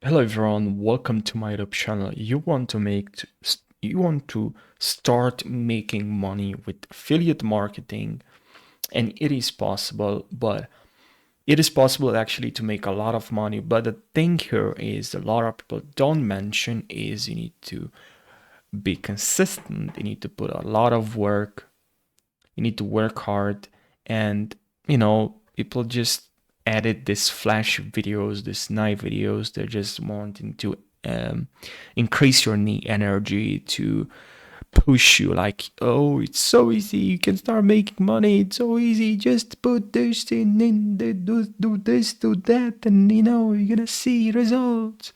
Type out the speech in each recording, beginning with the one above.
Hello everyone, welcome to my YouTube channel. You want to start making money with affiliate marketing, and it is possible, but it is possible actually to make a lot of money. But the thing here is a lot of people don't mention is you need to be consistent, you need to put a lot of work, you need to work hard, and people just edit these flash videos, these night videos. They're just wanting to increase your energy to push you like, oh, it's so easy, you can start making money, it's so easy, just put this in, do this, do that, and you're gonna see results.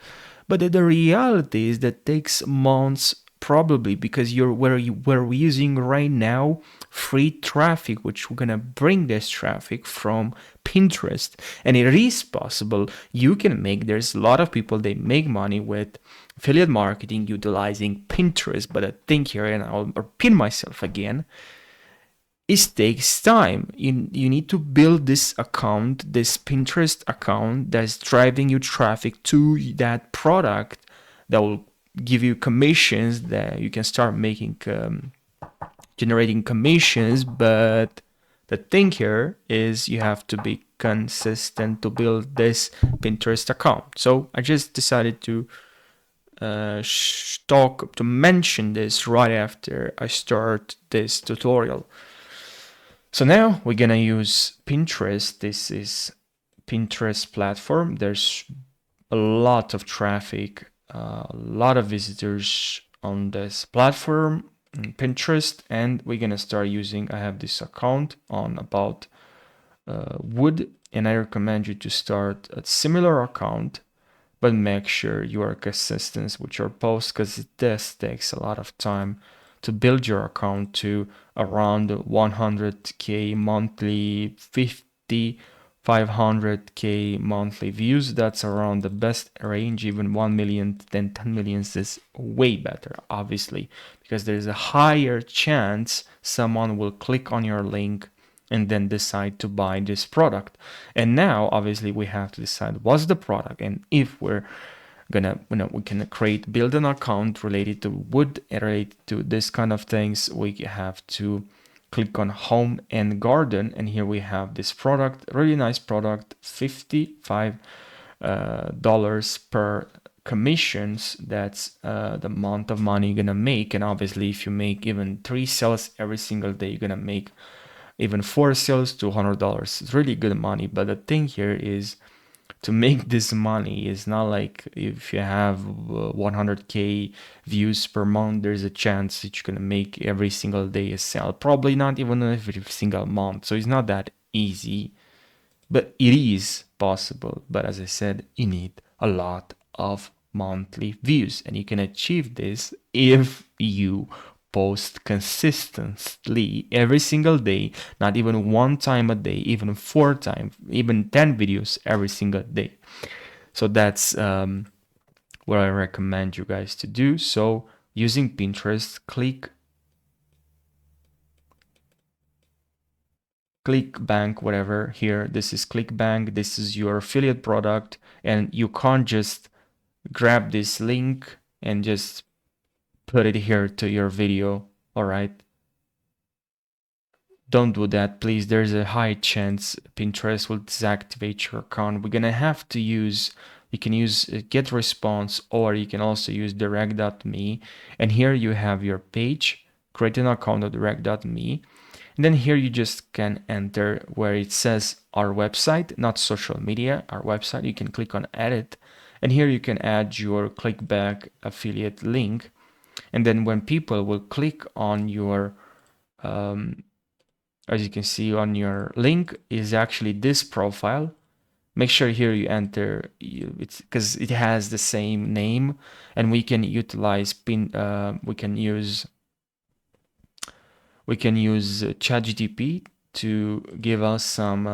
But the reality is that takes months, probably because we're using right now free traffic, which we're gonna bring this traffic from Pinterest. And it is possible you can make, there's a lot of people, they make money with affiliate marketing utilizing Pinterest. But I think here, and I'll repeat myself again, it takes time. You need to build this account, this Pinterest account that's driving you traffic to that product that will give you commissions, that you can start making generating commissions. But the thing here is you have to be consistent to build this Pinterest account. So I just decided to talk to mention this right after I start this tutorial. So now we're gonna use Pinterest. This is Pinterest platform. There's a lot of traffic, a lot of visitors on this platform, Pinterest, and we're gonna start using. I have this account on about wood, and I recommend you to start a similar account, but make sure you are consistent with your posts, because this takes a lot of time to build your account to around 100k monthly, 50 500k monthly views. That's around the best range. Even 1 million, then 10 millions is way better, obviously, because there's a higher chance someone will click on your link and then decide to buy this product. And now obviously we have to decide what's the product, and if we're gonna, we can build an account related to wood, related to this kind of things. We have to click on home and garden, and here we have this product, really nice product, $55 per commissions. That's the amount of money you're gonna make. And obviously if you make even 3 sales every single day, you're gonna make even 4 sales, $200. It's really good money. But the thing here is, to make this money is not like if you have 100k views per month, there's a chance that you're gonna make every single day a sale. Probably not even every single month. So it's not that easy, but it is possible. But as I said, you need a lot of monthly views, and you can achieve this if you post consistently every single day, not even one time a day, even 4 times, even 10 videos every single day. So that's what I recommend you guys to do. So using Pinterest, ClickBank, whatever. Here, this is ClickBank. This is your affiliate product, and you can't just grab this link and just put it here to your video. All right, don't do that, please. There's a high chance Pinterest will deactivate your account. We're gonna have to use, you can use GetResponse, or you can also use direct.me. And here you have your page. Create an account of direct.me. And then here you just can enter where it says our website, not social media, our website. You can click on edit, and here you can add your clickback affiliate link. And then when people will click on your, as you can see on your link, is actually this profile. Make sure here you enter, it's because it has the same name, and we can utilize we can use ChatGPT to give us some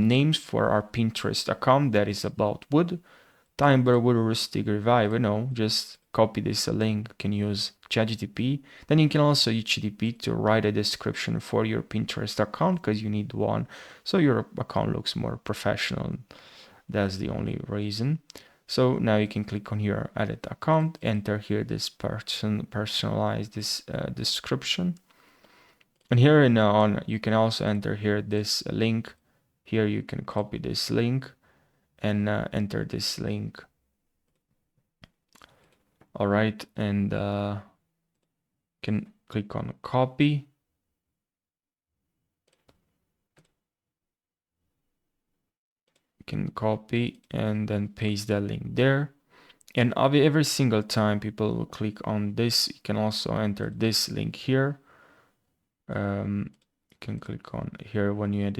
names for our Pinterest account that is about wood. Timber Wood Rustic Revive, just copy this link. You can use ChatGPT. Then you can also use ChatGPT to write a description for your Pinterest account, because you need one so your account looks more professional. That's the only reason. So now you can click on here, edit account, enter here this personalize this description. And here on, you can also enter here this link. Here you can copy this link and enter this link. All right, and can click on copy. You can copy and then paste that link there. And every single time people will click on this, you can also enter this link here. You can click on here when you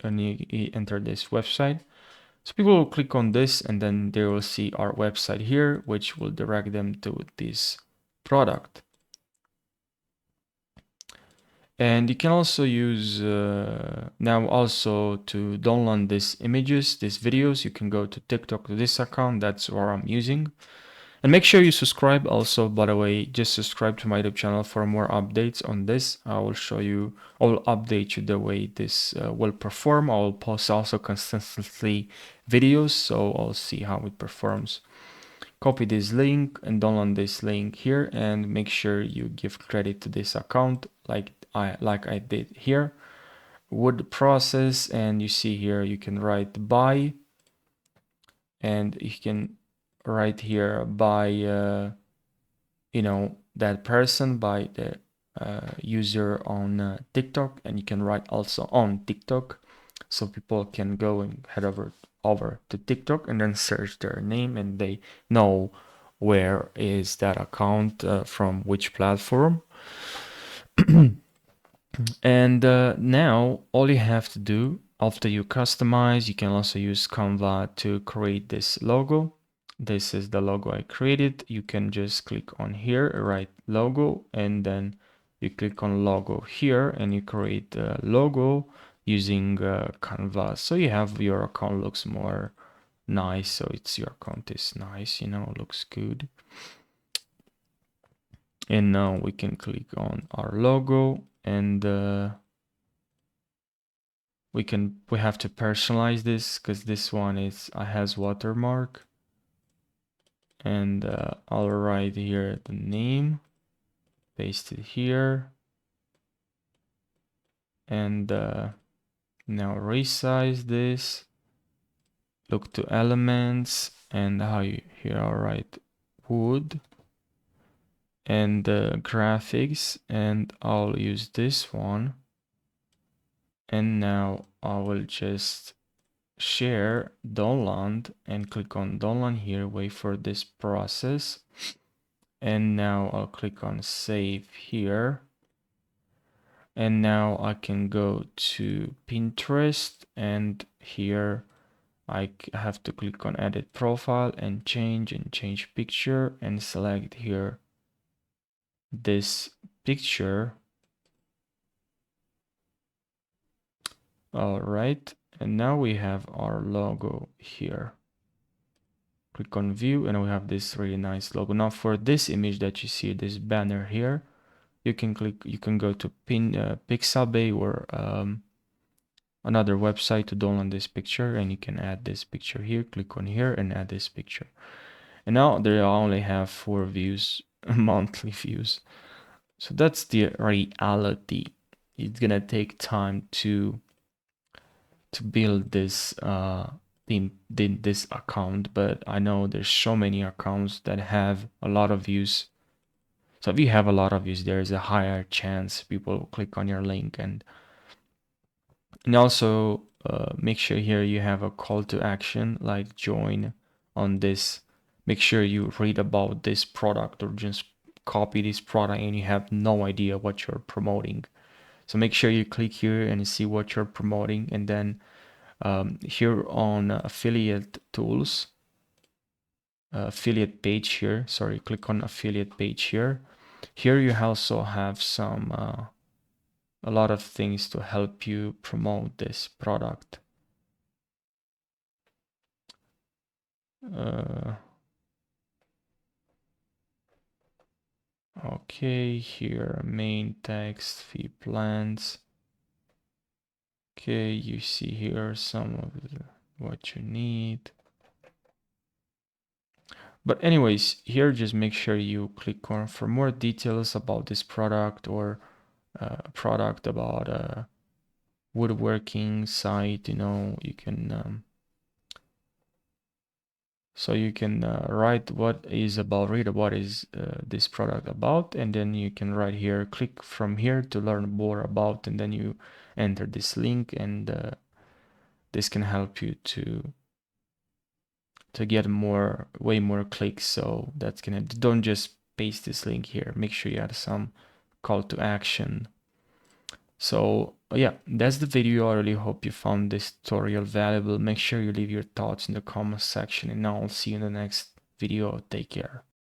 when you enter this website. So people will click on this and then they will see our website here, which will direct them to this product. And you can also use now also to download these images, these videos. You can go to TikTok to this account. That's what I'm using. And make sure you subscribe also, by the way, just subscribe to my YouTube channel for more updates on this. I will show you, I will update you the way this will perform. I will post also consistently videos, so I'll see how it performs. Copy this link and download this link here and make sure you give credit to this account like I did here. Would process, and you see here you can write by, and you can write here by that person, by the user on TikTok, and you can write also on TikTok, so people can go and head over to TikTok and then search their name and they know where is that account from which platform. And now all you have to do after you customize, you can also use Canva to create this logo. This is the logo I created. You can just click on here, write logo, and then you click on logo here and you create the logo using Canva. So you have your account looks more nice. So it's your account is nice, looks good. And now we can click on our logo and we have to personalize this because this one has watermark. And I'll write here the name, paste it here, and now resize this. Look to elements, and here I'll write wood and graphics, and I'll use this one. And now I will just share download and click on download here, wait for this process. And now I'll click on save here. And now I can go to Pinterest, and here I have to click on edit profile and change picture and select here this picture. All right, and now we have our logo here. Click on view and we have this really nice logo. Now for this image that you see, this banner here, you can go to Pixabay or another website to download this picture, and you can add this picture here. Click on here and add this picture. And now they only have 4 views, monthly views. So that's the reality. It's gonna take time to build this this account, but I know there's so many accounts that have a lot of views. So if you have a lot of views, there's a higher chance people will click on your link. And also make sure here you have a call to action like join on this. Make sure you read about this product, or just copy this product and you have no idea what you're promoting. So make sure you click here and see what you're promoting, and then here on affiliate tools, affiliate page here, sorry, click on affiliate page here. Here you also have some a lot of things to help you promote this product. Okay, here main text, fee plans. Okay, you see here some of what you need. But anyways, here just make sure you click on for more details about this product, or product about a woodworking site. You can so you can write read what is this product about, and then you can write here, click from here to learn more about, and then you enter this link, and this can help you to get way more clicks. So that's gonna, don't just paste this link here, make sure you add some call to action. So yeah, that's the video. I really hope you found this tutorial valuable. Make sure you leave your thoughts in the comment section, and now I'll see you in the next video. Take care.